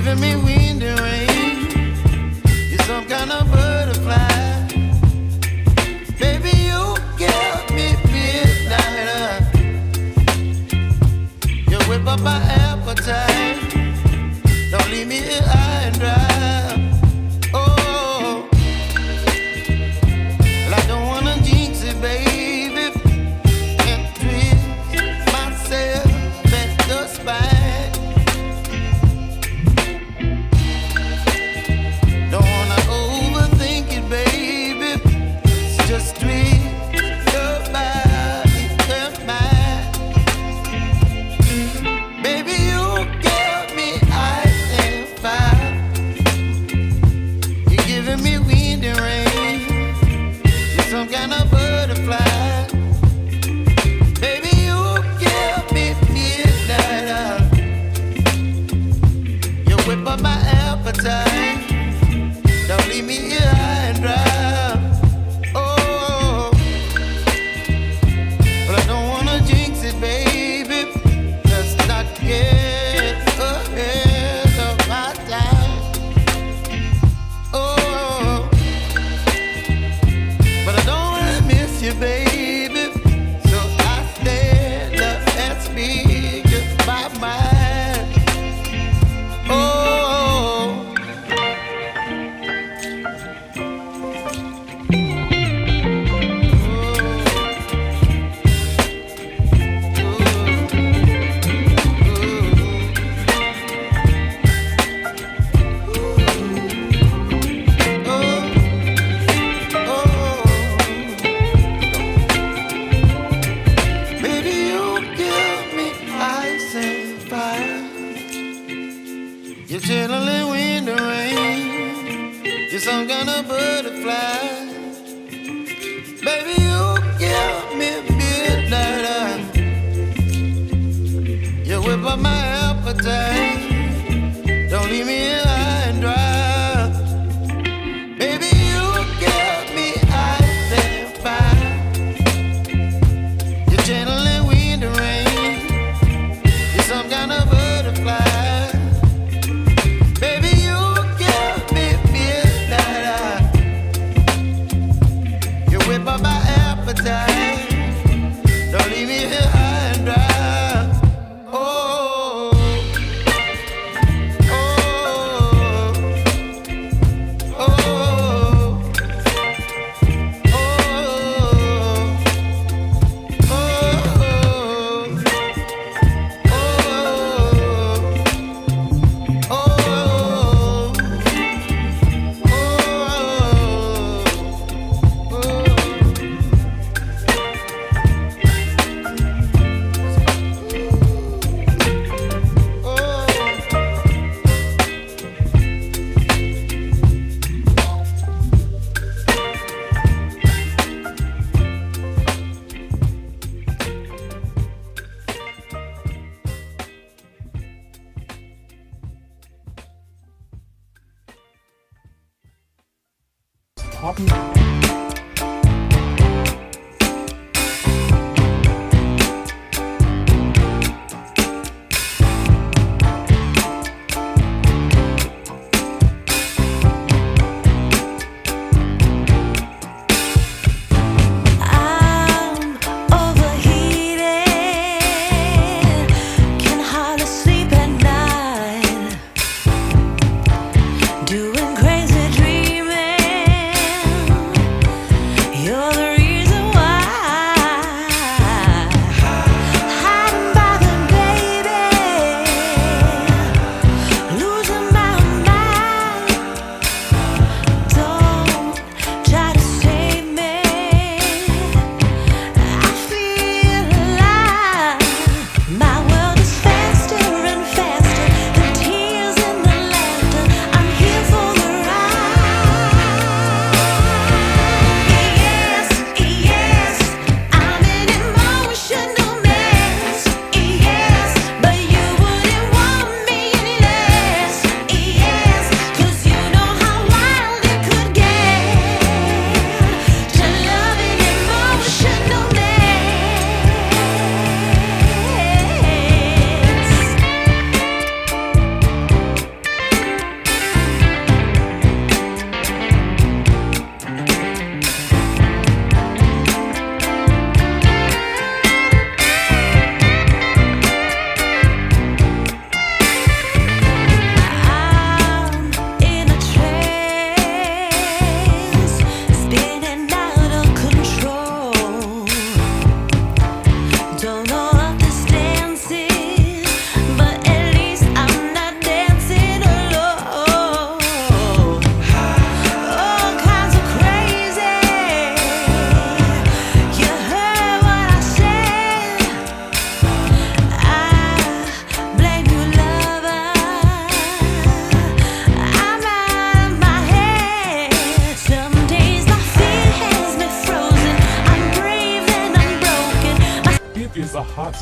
giving me wind and rain. You're some kind of butterfly. Baby, you give me midnight. You whip up my appetite. Don't leave me here high and dry. Oh, well, I don't wanna jinx it, baby, and twist myself at the spine. Don't wanna overthink it, baby. It's just twist your body and mine. Baby, you give me ice and fire. You're giving me wind and rain. You're some kind of butterfly. Baby, you give me midnight. You whip up my appetite. Don't leave me here high and dry. Oh, but I don't wanna jinx it, baby. Let's not get ahead of my time. Oh, but I don't wanna miss you, baby. So I stand up and speak just my mind. Oh. Baby, you give me ice and fire. You're chilling wind and rain. You're some kind of butterfly. Baby, you give me midnight. You whip up my appetite. Don't leave me here high and dry. Baby, you give me ice and fire. You're channeling wind and rain. You're some kind of butterfly. Baby, you give me midnight. You whip up my appetite. Don't leave me here high and dry. Oh, oh, oh, oh, Doing crazy dreaming.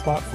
spot